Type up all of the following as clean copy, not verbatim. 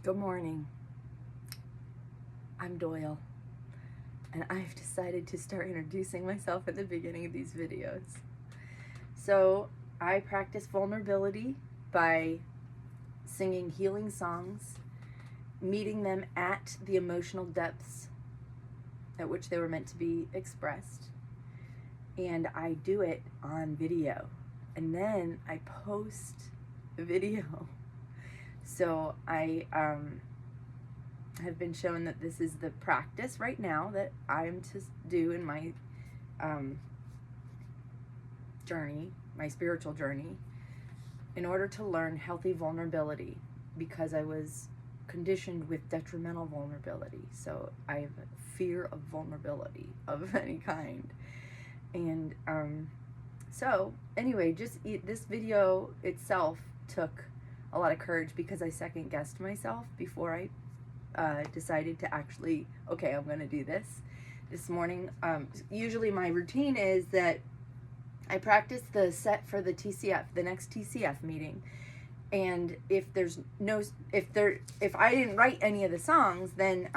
Good morning. I'm Doyle, and I've decided to start introducing myself at the beginning of these videos. So, I practice vulnerability by singing healing songs, meeting them at the emotional depths at which they were meant to be expressed, and I do it on video, and then I post the video. So I have been shown that this is the practice right now that I'm to do in my journey, my spiritual journey, in order to learn healthy vulnerability, because I was conditioned with detrimental vulnerability. So I have a fear of vulnerability of any kind. And so anyway, just this video itself took a lot of courage, because I second guessed myself before I decided to actually, okay, I'm going to do this morning. Usually my routine is that I practice the set for the TCF, the next TCF meeting. And if I didn't write any of the songs, then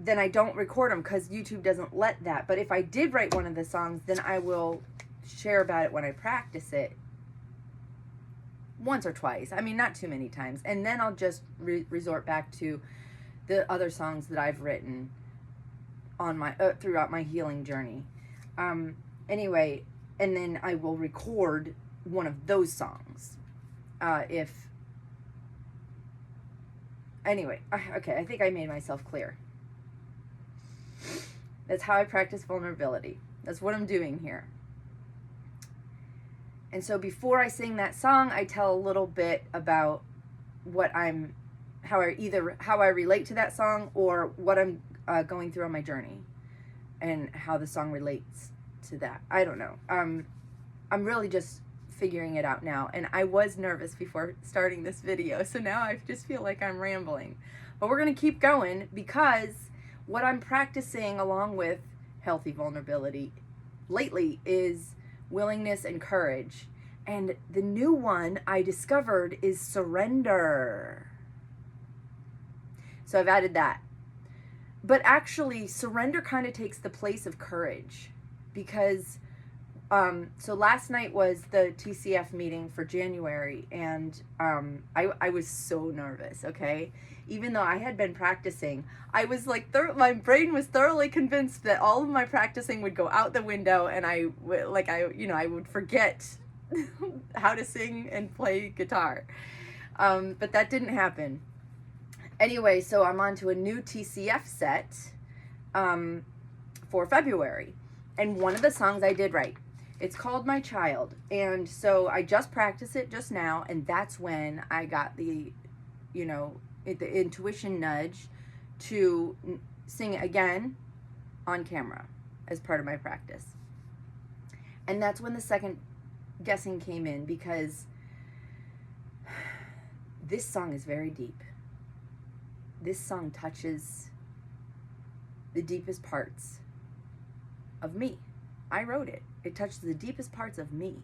I don't record them, because YouTube doesn't let that. But if I did write one of the songs, then I will share about it when I practice it. Once or twice. I mean, not too many times. And then I'll just resort back to the other songs that I've written on my throughout my healing journey. Anyway, and then I will record one of those songs. Anyway, okay, I think I made myself clear. That's how I practice vulnerability. That's what I'm doing here. And so before I sing that song, I tell a little bit about how I relate to that song, or what I'm going through on my journey, and how the song relates to that. I don't know. I'm really just figuring it out now, and I was nervous before starting this video, so now I just feel like I'm rambling. But we're gonna keep going, because what I'm practicing along with healthy vulnerability lately is willingness and courage. And the new one I discovered is surrender. So I've added that. But actually, surrender kind of takes the place of courage, because so last night was the TCF meeting for January, and I was so nervous, okay? Even though I had been practicing, I was like, my brain was thoroughly convinced that all of my practicing would go out the window, and I would forget how to sing and play guitar. But that didn't happen. Anyway, so I'm on to a new TCF set for February, and one of the songs I did write. It's called My Child, and so I just practiced it just now, and that's when I got the intuition nudge to sing it again on camera as part of my practice. And that's when the second guessing came in, because this song is very deep. This song touches the deepest parts of me. I wrote it. It touches the deepest parts of me.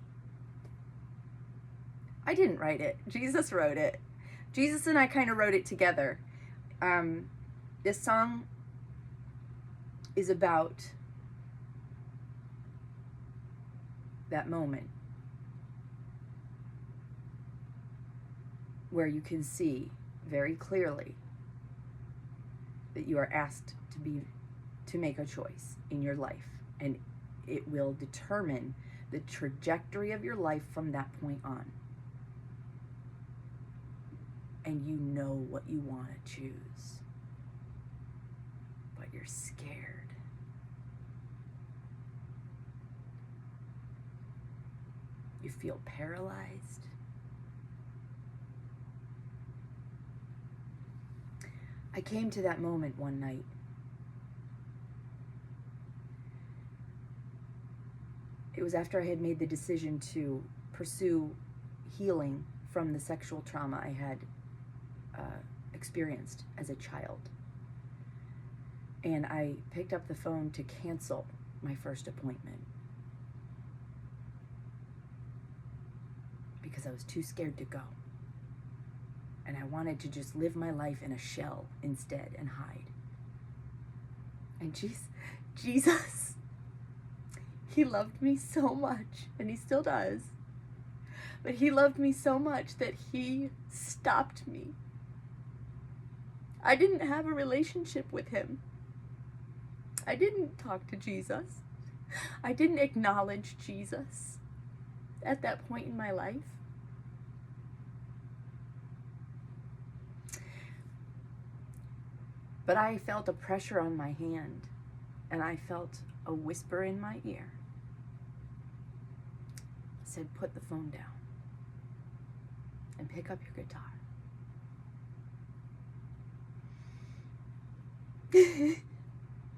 I didn't write it. Jesus wrote it. Jesus and I kind of wrote it together. This song is about that moment where you can see very clearly that you are asked to make a choice in your life, and it will determine the trajectory of your life from that point on. And you know what you want to choose, but you're scared. You feel paralyzed. I came to that moment one night. It was after I had made the decision to pursue healing from the sexual trauma I had experienced as a child. And I picked up the phone to cancel my first appointment because I was too scared to go. And I wanted to just live my life in a shell instead and hide. And Jesus, he loved me so much, and he still does. But he loved me so much that he stopped me. I didn't have a relationship with him. I didn't talk to Jesus. I didn't acknowledge Jesus at that point in my life. But I felt a pressure on my hand, and I felt a whisper in my ear. It said, put the phone down and pick up your guitar.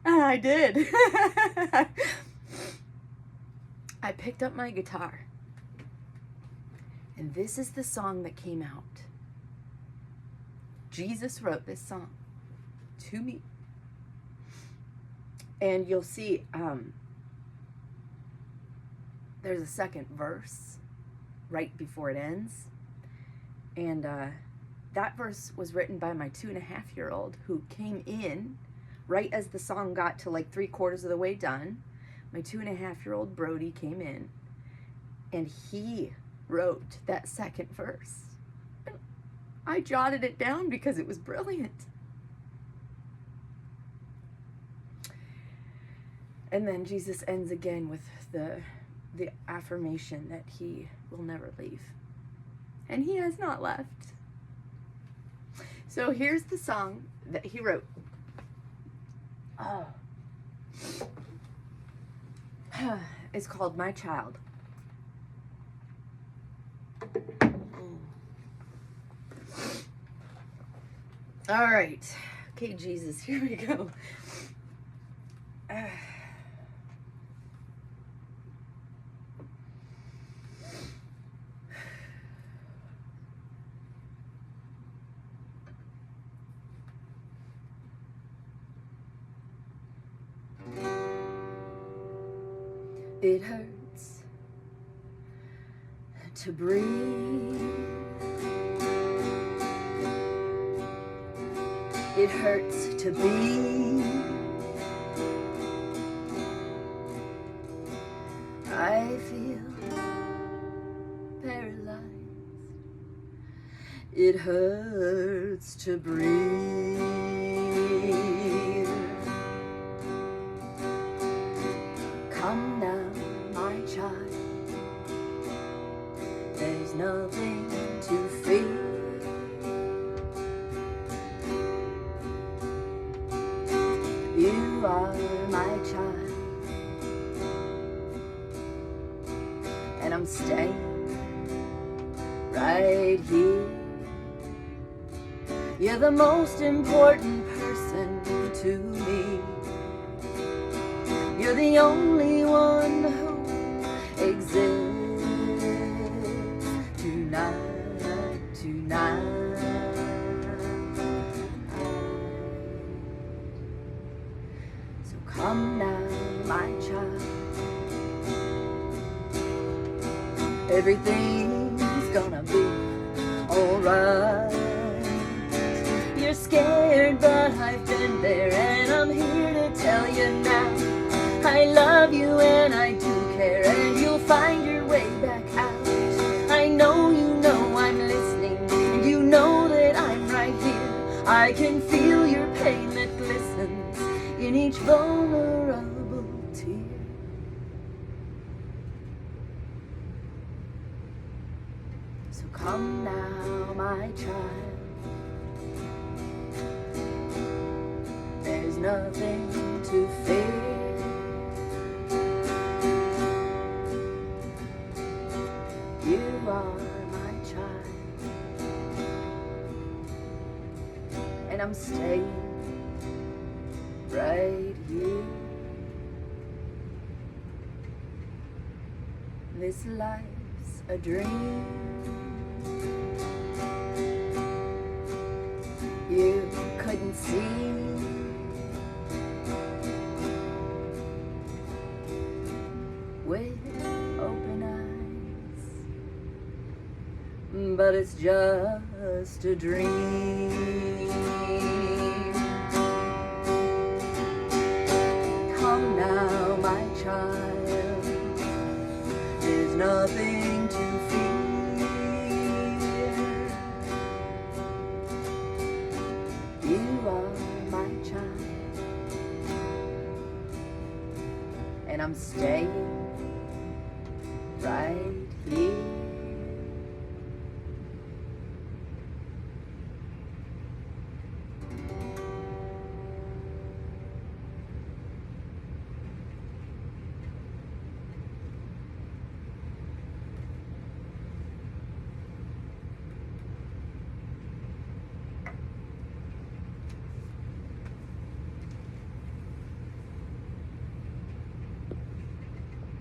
And I did. I picked up my guitar, and this is the song that came out. Jesus wrote this song to me. And you'll see there's a second verse right before it ends. And that verse was written by my 2.5-year-old who came in right as the song got to like 3/4 of the way done. My 2.5-year-old Brody came in and he wrote that second verse. And I jotted it down because it was brilliant. And then Jesus ends again with the affirmation that he will never leave. And he has not left. So here's the song that he wrote. Oh. It's called My Child. All right. Okay, Jesus, here we go. It hurts to breathe. It hurts to be. I feel paralyzed. It hurts to breathe. Come now, my child. There's nothing to fear. You are my child, and I'm staying right here. You're the most important person to me. You're the only one who exists tonight. So come now, my child. Everything's gonna be alright. You're scared, but I've been there, and I'm here to tell you now. I love you and I do care, and you'll find your way back out. I know you know I'm listening, and you know that I'm right here. I can feel your pain that glistens in each vulnerable tear. So come now, my child. There's nothing to fear. You are my child, and I'm staying right here. This life's a dream. You couldn't see. With open eyes, but it's just a dream. Come now, my child, there's nothing to fear. You are my child, and I'm staying right here.